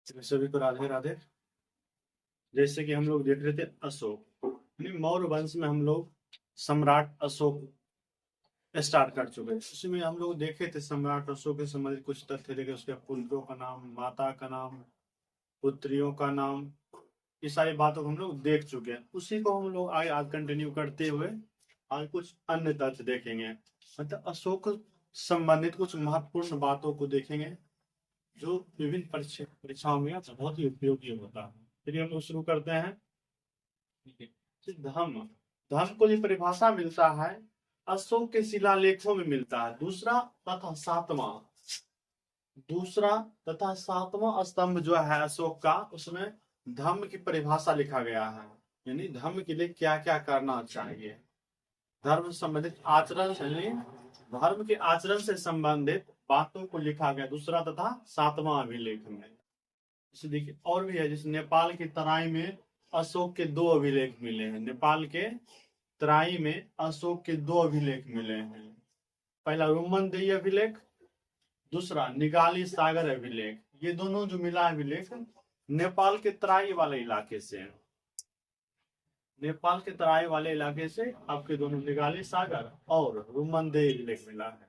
सभी को राधे राधे। जैसे कि हम लोग देख रहे थे अशोक, यानी मौर्य वंश में हम लोग सम्राट अशोक स्टार्ट कर चुके हैं। उसमें हम लोग देखे थे सम्राट अशोक के संबंधित कुछ तथ्य देखे, उसके पुत्रों का नाम, माता का नाम, पुत्रियों का नाम, ये सारी बातों को हम लोग देख चुके हैं। उसी को हम लोग आज कंटिन्यू करते हुए आज कुछ अन्य तथ्य देखेंगे, मतलब अशोक संबंधित कुछ महत्वपूर्ण बातों को देखेंगे जो विभिन्न परीक्षाओं में बहुत ही उपयोगी होता है। चलिए हम लोग शुरू करते हैं। धर्म, धर्म को जो परिभाषा मिलता है अशोक के शिलालेखों में मिलता है। दूसरा तथा सातवां स्तंभ जो है अशोक का, उसमें धर्म की परिभाषा लिखा गया है, यानी धर्म के लिए क्या क्या करना चाहिए, धर्म संबंधित आचरण से, धर्म के आचरण से संबंधित बातों को लिखा गया दूसरा तथा सातवां अभिलेख में। जैसे देखिए और भी है, जैसे नेपाल की तराई में अशोक के 2 अभिलेख मिले हैं। नेपाल के तराई में अशोक के 2 अभिलेख मिले हैं। पहला रुमनदेही अभिलेख, दूसरा निगाली सागर अभिलेख। ये दोनों जो मिला अभिलेख नेपाल के तराई वाले इलाके से, नेपाल के तराई वाले इलाके से आपके दोनों निगाली सागर और रुमनदेही अभिलेख मिला है।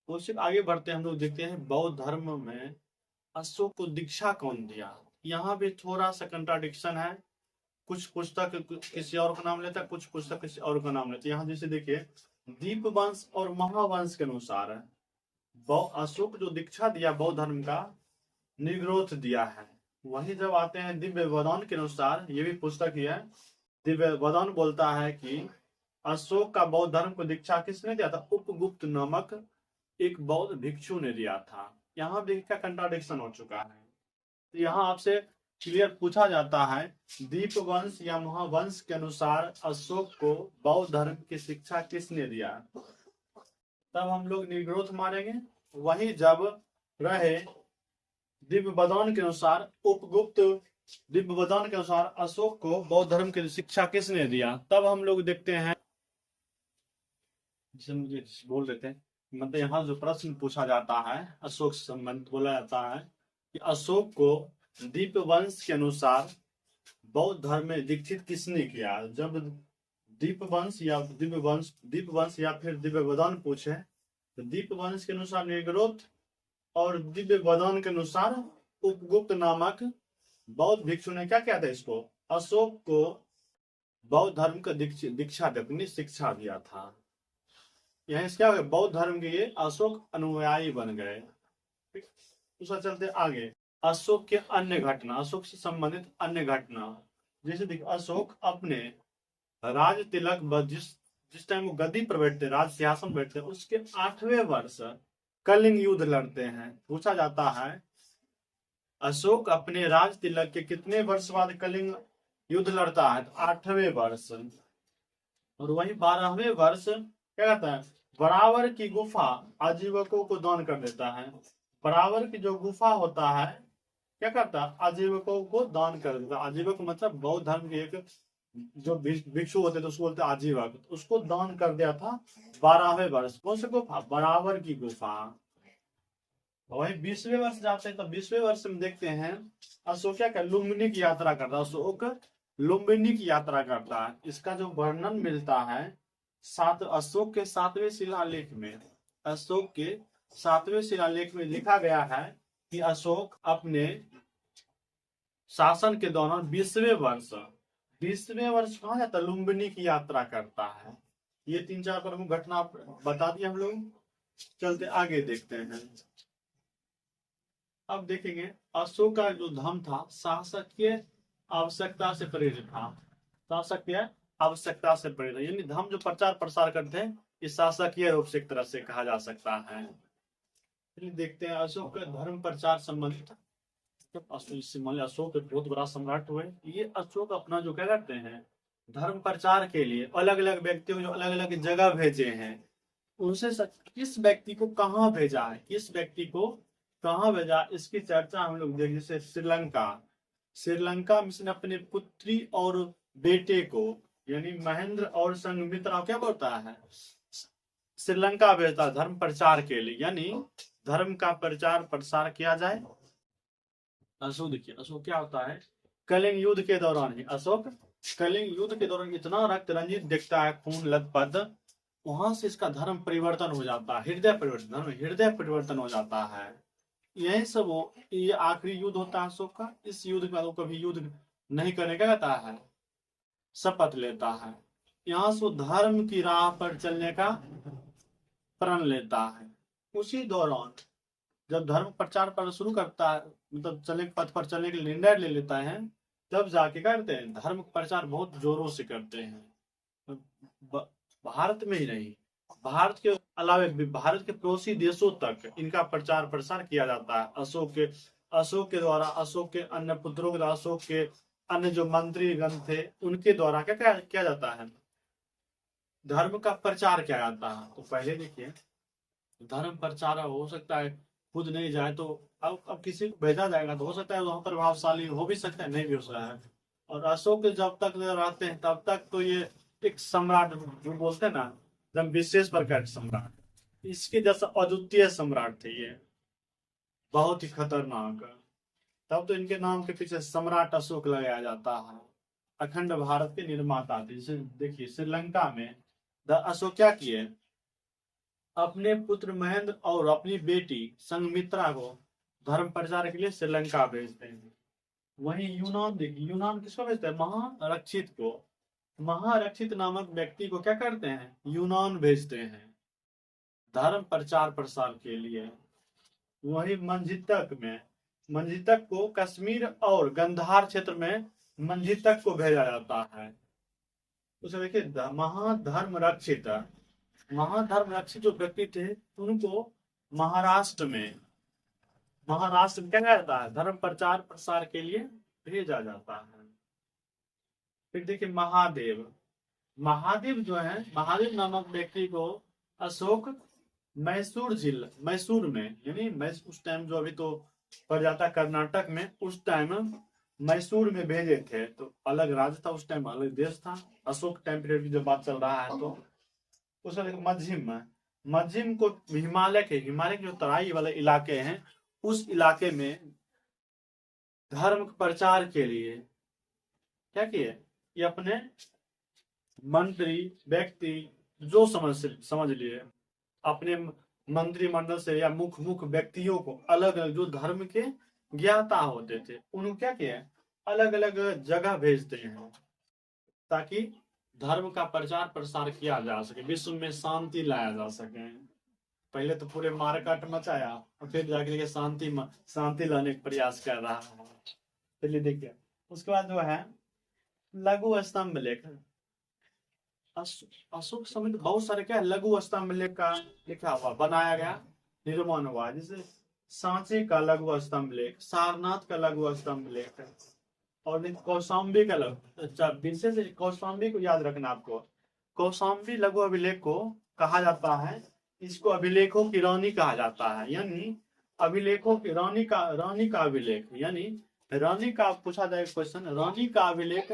तो सिर्फ आगे बढ़ते हैं, हम लोग देखते हैं बौद्ध धर्म में अशोक को दीक्षा कौन दिया। यहाँ भी थोड़ा सा कंट्राडिक्शन है, कुछ पुस्तक किसी और का नाम लेता है, कुछ पुस्तक किसी और का नाम लेता है। यहाँ जैसे देखिए दीप वंश और महावंश के अनुसार अशोक जो दीक्षा दिया बौद्ध धर्म का, निग्रोथ दिया है। वही जब आते हैं दिव्य वदान के अनुसार, ये भी पुस्तक ही है, दिव्य वदान बोलता है कि अशोक का बौद्ध धर्म को दीक्षा किसने दिया था, उपगुप्त नामक एक बौद्ध भिक्षु ने दिया था। यहाँ देखिए क्या कंट्राडिक्शन हो चुका है। तो यहाँ आपसे क्लियर पूछा जाता है दीप वंश या महावंश के अनुसार अशोक को बौद्ध धर्म की शिक्षा किसने दिया, तब हम लोग निग्रोथ मारेंगे। वही जब रहे दिव्य वदान के अनुसार, उपगुप्त दिव्य वदान के अनुसार अशोक को बौद्ध धर्म की शिक्षा किसने दिया, तब हम लोग देखते हैं, जिसे मुझे बोल देते हैं, मतलब यहाँ जो प्रश्न पूछा जाता है अशोक से संबंधित, बोला जाता है कि अशोक को दीप वंश के अनुसार बौद्ध धर्म में दीक्षित किसने किया। जब दीप वंश या फिर दिव्य वदान पूछे तो दीप वंश के अनुसार निग्रोथ और दिव्य वदान के अनुसार उपगुप्त नामक बौद्ध भिक्षु ने क्या किया था, इसको अशोक को बौद्ध धर्म का दीक्षा अपनी शिक्षा दिया था। यहाँ क्या हो गया, बौद्ध धर्म के ये अशोक अनुयायी बन गए। दूसरा चलते आगे, अशोक के अन्य घटना, अशोक से संबंधित अन्य घटना। जैसे देखिए अशोक अपने राज तिलक जिस टाइम वो गद्दी पर बैठते, राज सिंहासन बैठते, उसके 8वें वर्ष कलिंग युद्ध लड़ते हैं। पूछा जाता है अशोक अपने राज तिलक के कितने वर्ष बाद कलिंग युद्ध लड़ता है, 8वें वर्ष। और वही 12वें वर्ष क्या कहता है, बराबर की गुफा आजीवकों को दान कर देता है। बराबर की जो गुफा होता है क्या करता है, आजीवकों को दान कर देता है। आजीवक मतलब बौद्ध धर्म के एक जो भिक्षु होते थे उसको बोलते आजीवक, उसको दान कर दिया था 12वें वर्ष। कौन सी गुफा, बराबर की गुफा। वही 20वें वर्ष जाते हैं तो 20वें वर्ष में देखते हैं अशोक क्या लुम्बिनी की यात्रा करता है। अशोक लुम्बिनी की यात्रा करता है। इसका जो वर्णन मिलता है अशोक के 7वें शिलालेख में, अशोक के 7वें शिलालेख में लिखा गया है कि अशोक अपने शासन के दौरान 20वें वर्ष कहाँ जाता है, लुम्बिनी की यात्रा करता है। ये 3-4 प्रमुख घटना बता दिए हम लोग। चलते आगे देखते हैं। अब देखेंगे अशोक का जो धर्म था शासकीय आवश्यकता से प्रेरित था। शासकीय आवश्यकता से प्रेरित, यानी धर्म जो प्रचार प्रसार करते हैं इस शासकीय रूप से एक तरह से कहा जा सकता है। देखते हैं अशोक का धर्म प्रचार संबंधित। अशोक एक बहुत बड़ा सम्राट हुए, ये अशोक अपना जो क्या करते हैं धर्म प्रचार के लिए अलग अलग व्यक्तियों जो अलग अलग जगह भेजे हैं, उनसे किस व्यक्ति को कहाँ भेजा है, किस व्यक्ति को कहाँ भेजा, इसकी चर्चा हम लोग देखें। जैसे श्रीलंका में इसने अपने पुत्री और बेटे को, यानी महेंद्र और संघमित्रा क्या बोलता है, श्रीलंका भेजता धर्म प्रचार के लिए, यानी धर्म का प्रचार प्रसार किया जाए अशोक देखिए, अशोक क्या होता है, कलिंग युद्ध के दौरान ही अशोक कलिंग युद्ध के दौरान इतना रक्त रंजित दिखता है, खून लथपथ, वहां से इसका धर्म परिवर्तन हो जाता है, हृदय परिवर्तन हो जाता है। यही सब वो, ये आखिरी युद्ध होता है अशोक का। इस युद्ध के बाद वो कभी युद्ध नहीं करने का कहता है, शपथ लेता है। यहाँ से वो धर्म की राह पर चलने का प्रण लेता है। उसी दौरान जब धर्म प्रचार पर शुरू करता है, मतलब चलने के पथ पर चलने के लिए निर्णय ले लेता है, तब जाके करते हैं धर्म प्रचार बहुत जोरों से करते हैं। भारत में ही नहीं, भारत के अलावा भी भारत के पड़ोसी देशों तक इनका प्रचार प्रसार किया जाता है। अशोक के द्वारा, अशोक के अन्य पुत्रों के द्वारा, अशोक के अन्य जो मंत्री गण थे उनके द्वारा क्या किया जाता है, धर्म का प्रचार किया जाता है। तो पहले देखिए, धर्म प्रचार हो सकता है खुद नहीं जाए तो अब किसी को भेजा जाएगा, तो हो सकता है वहां प्रभावशाली हो भी सकता है, नहीं भी हो सकता है। और अशोक जब तक रहते हैं तब तक तो ये एक सम्राट जो बोलते हैं ना, एकदम विशेष प्रकार के सम्राट, इसके जैसा अद्वितीय सम्राट थे ये, बहुत ही खतरनाक। तब तो इनके नाम के पीछे सम्राट अशोक लगाया जाता है। अखंड भारत के निर्माता थे। जैसे देखिए श्रीलंका में अशोक क्या किए, अपने पुत्र महेंद्र और अपनी बेटी संघमित्रा को धर्म प्रचार के लिए श्रीलंका भेजते हैं। वहीं यूनान देखिए, यूनान किसको भेजते हैं, महारक्षित को, महारक्षित नामक व्यक्ति को क्या करते हैं, यूनान भेजते हैं धर्म प्रचार प्रसार के लिए। वहीं मंजितक को कश्मीर और गंधार क्षेत्र में मंजितक को भेजा जाता है। उसे देखिए महाधर्म रक्षित जो व्यक्ति थे उनको महाराष्ट्र में क्या किया जाता है, धर्म प्रचार प्रसार के लिए भेजा जाता है। फिर देखिए महादेव जो है, महादेव नामक व्यक्ति को अशोक मैसूर में, यानी उस टाइम जो अभी तो पड़ जाता कर्नाटक में, उस टाइम मैसूर में भेजे थे। तो अलग राज्य था उस टाइम, अलग देश था। अशोक टाइम पीरियड की जो बात चल रहा है, तो उसमें मध्यम को हिमालय के जो तराई वाले इलाके हैं, उस इलाके में धर्म प्रचार के लिए क्या किए, ये अपने मंत्री व्यक्ति जो समझ लिए, अपने मंत्रिमंडल से या मुख्य व्यक्तियों को, अलग अलग जो धर्म के ज्ञाता होते थे उनको क्या किया, अलग अलग जगह भेजते हैं ताकि धर्म का प्रचार प्रसार किया जा सके, विश्व में शांति लाया जा सके। पहले तो पूरे मारकाट मचाया और फिर जाके शांति लाने का प्रयास कर रहा है। चलिए देखिए, उसके बाद जो है लघु स्तंभ लेख। अशोक समय में बहुत सारे क्या लघु स्तंभ लेख का लिखा हुआ, बनाया गया, निर्माण हुआ। जैसे सांची का लघु स्तंभ लेख, सारनाथ का लघु स्तंभ लेख, और कौशाम्बी का अच्छा विशेष कौशाम्बी को याद रखना आपको। कौशाम्बी लघु अभिलेख को कहा जाता है, इसको अभिलेखों की रानी कहा जाता है, यानी अभिलेखों की रानी का अभिलेख, यानी रानी का पूछा जाए क्वेश्चन, रानी का अभिलेख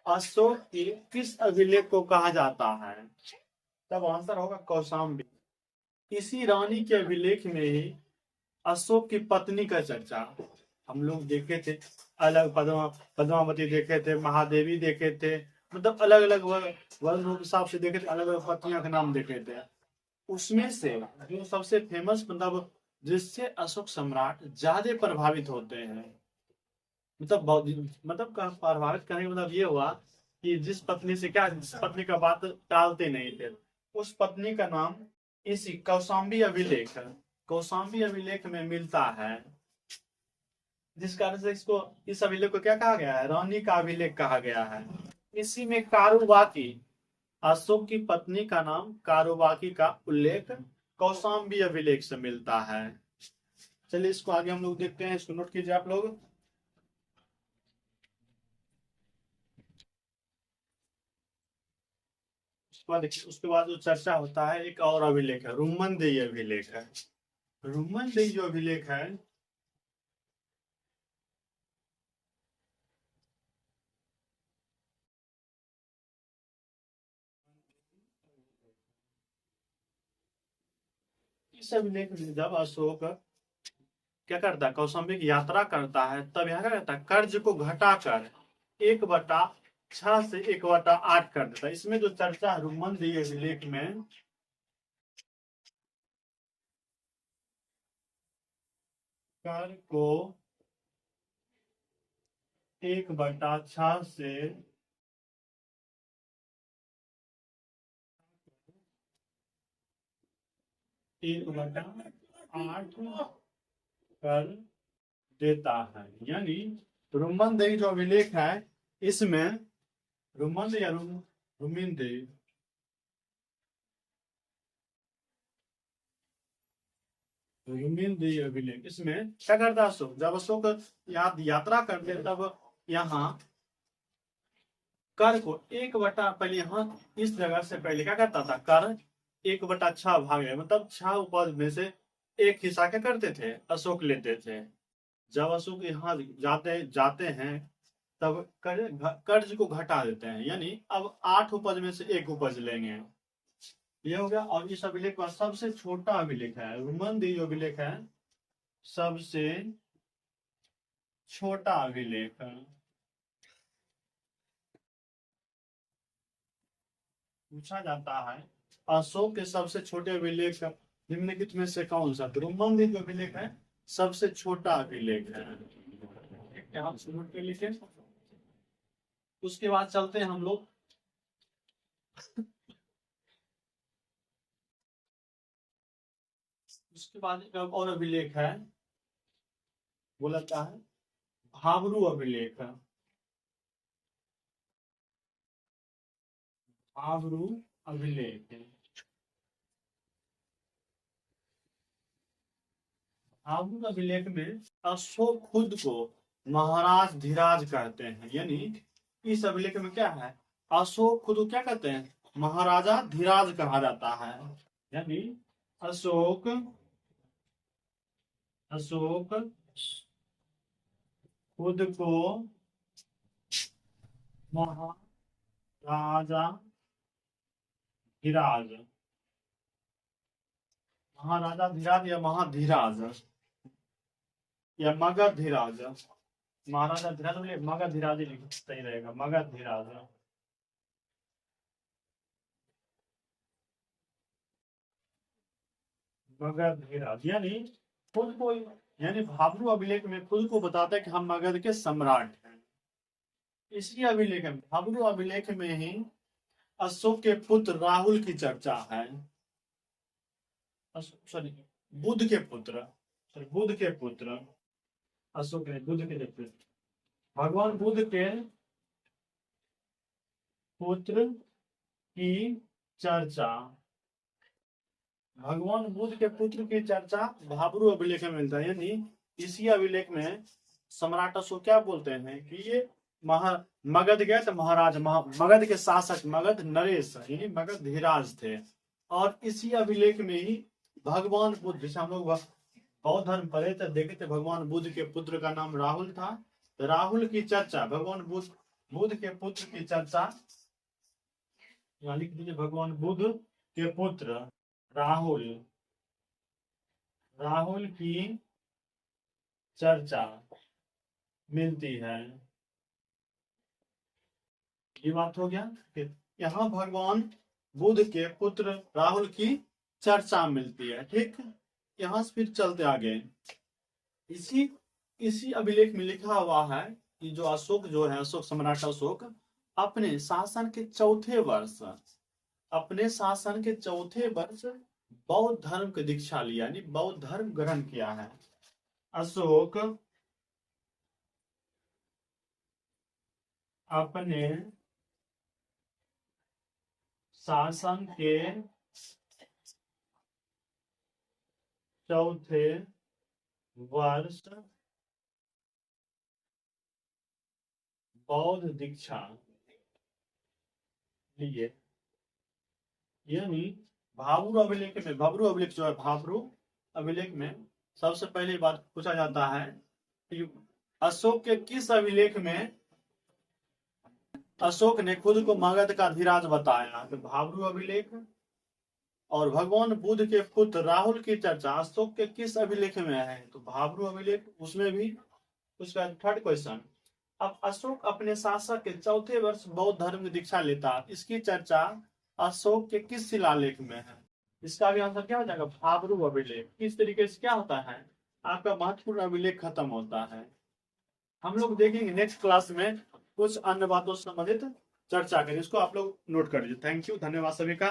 अशोक के किस अभिलेख को कहा जाता है, तब आंसर होगा कौशाम्बी। इसी रानी के अभिलेख में ही अशोक की पत्नी का चर्चा हम लोग देखे थे, अलग पद्मावती देखे थे, महादेवी देखे थे, मतलब अलग अलग वर्णों के हिसाब से देखे थे, अलग अलग पत्नियों के नाम देखे थे। उसमें से जो सबसे फेमस, मतलब जिससे अशोक सम्राट ज्यादा प्रभावित होते हैं, मतलब प्रभावित करने का मतलब ये हुआ कि जिस पत्नी का बात टालते नहीं थे, उस पत्नी का नाम इसी कौशाम्बी अभिलेख में मिलता है, जिस कारण से इस अभिलेख को क्या कहा गया है, रानी का अभिलेख कहा गया है। इसी में कारुबाकी, अशोक की पत्नी का नाम कारुबाकी का उल्लेख कौशाम्बी अभिलेख से मिलता है। चलिए इसको आगे हम लोग देखते हैं, इसको नोट कीजिए आप लोग। उसके बाद जो चर्चा होता है, एक और अभिलेख है, रुमनदेही अभिलेख है। रुमनदेही जो अभिलेख है, इस अभिलेख में जब अशोक क्या करता है, कौशाम्बी की यात्रा करता है, तब यहाँ क्या करता है, कर्ज को घटाकर 1/6 से 1/8 कर देता है। इसमें जो चर्चा है रुमन दिए अभिलेख में, कर को 1/6 से 1/8 कर देता है। यानी रुमनदेही जो अभिलेख है, इसमें रुमन या रुमिनदेही, रुमिनदेही अभिलेख, इसमें क्या करता है अशोक, जब अशोक यात्रा करते तब यहाँ कर को 1/, पहले यहाँ इस जगह से पहले क्या करता था, कर 1/6 भाग है, मतलब 6 उपज में से एक हिस्सा क्या करते थे, अशोक लेते थे। जब अशोक यहाँ जाते जाते हैं तब कर्ज को घटा देते हैं, यानी अब 8 उपज में से एक उपज लेंगे, ये हो गया। और इस अभिलेख का सबसे छोटा अभिलेख है, रुमनदेही अभिलेख है सबसे छोटा अभिलेख है। पूछा जाता है अशोक के सबसे छोटे अभिलेख निम्नलिखित में से कौन सा, तो रुमनदेही जो अभिलेख है सबसे छोटा अभिलेख है। आप शुरू के लिखे, उसके बाद चलते हैं हम लोग उसके बाद एक और अभिलेख है, बोला क्या है, भाबरू अभिलेख है। भाबरू अभिलेख है। भाबरू अभिलेख में अशोक खुद को महाराज धीराज कहते हैं, यानी इस अभिलेख में क्या है, अशोक खुद को क्या कहते हैं, महाराजा धीराज कहा जाता है। यानी अशोक अशोक खुद को महाराजा धीराज, महाराजा धीराज या महाधीराज या मगध धीराज, महाराजा धीराज बोले मगध धीराज ही सही रहेगा, मगध धीराज, मगध धीराज। यानी खुद को, यानी भाबरू अभिलेख में खुद को बताता है कि हम मगध के सम्राट हैं। इसी अभिलेख में, भाबरू अभिलेख में ही अशोक के पुत्र राहुल की चर्चा है, सॉरी बुध के पुत्र, बुध के पुत्र, अशोक ने बुध के पुत्र, भगवान बुध के पुत्र की चर्चा, भगवान बुध के पुत्र की चर्चा भाबरू अभिलेख में मिलता है। यानी इसी अभिलेख में सम्राट अशोक क्या बोलते हैं कि ये मगध गए तो महाराज, मगध के शासक मगध नरेश यानी मगध धीराज थे। और इसी अभिलेख में ही भगवान बुद्ध, जैसे हम लोग बौद्ध धर्म पढ़े थे, देखे थे, भगवान बुद्ध के पुत्र का नाम राहुल था, तो राहुल की चर्चा, भगवान बुद्ध के पुत्र की चर्चा, यहाँ लिख दीजिए, भगवान बुद्ध के पुत्र राहुल, राहुल की चर्चा मिलती है। ये बात हो गया, यहाँ भगवान बुद्ध के पुत्र राहुल की चर्चा मिलती है, ठीक। यहाँ से फिर चलते आगे, इसी अभिलेख में लिखा हुआ है कि जो अशोक जो है, अशोक सम्राट अशोक अपने शासन के चौथे वर्ष, अपने शासन के चौथे वर्ष बौद्ध धर्म की दीक्षा लिया, यानी बौद्ध धर्म ग्रहण किया है। अशोक अपने शासन के चौथे वर्ष बौद्ध दीक्षा लिए। यानी भाबरू अभिलेख में, भाबरू अभिलेख जो है, भाबरू अभिलेख में सबसे पहले बात पूछा जाता है कि अशोक के किस अभिलेख में अशोक ने खुद को मगध का धीराज बताया, तो भाबरू अभिलेख, और भगवान बुद्ध के पुत्र राहुल की चर्चा अशोक के किस अभिलेख में है? तो भाब्रू अभिलेख, उसमें भी। उसका थर्ड क्वेश्चन, अब अशोक अपने शासक के चौथे वर्ष बौद्ध धर्म की दीक्षा लेता है, इसकी चर्चा अशोक के किस शिलालेख में है? इसका भी आंसर क्या हो जाएगा? भाब्रू अभिलेख। किस तरीके से क्या होता है, आपका महत्वपूर्ण अभिलेख खत्म होता है। हम लोग देखेंगे नेक्स्ट क्लास में कुछ अन्य बातों से संबंधित चर्चा करें, इसको आप लोग नोट कर लीजिए। थैंक यू, धन्यवाद सभी का।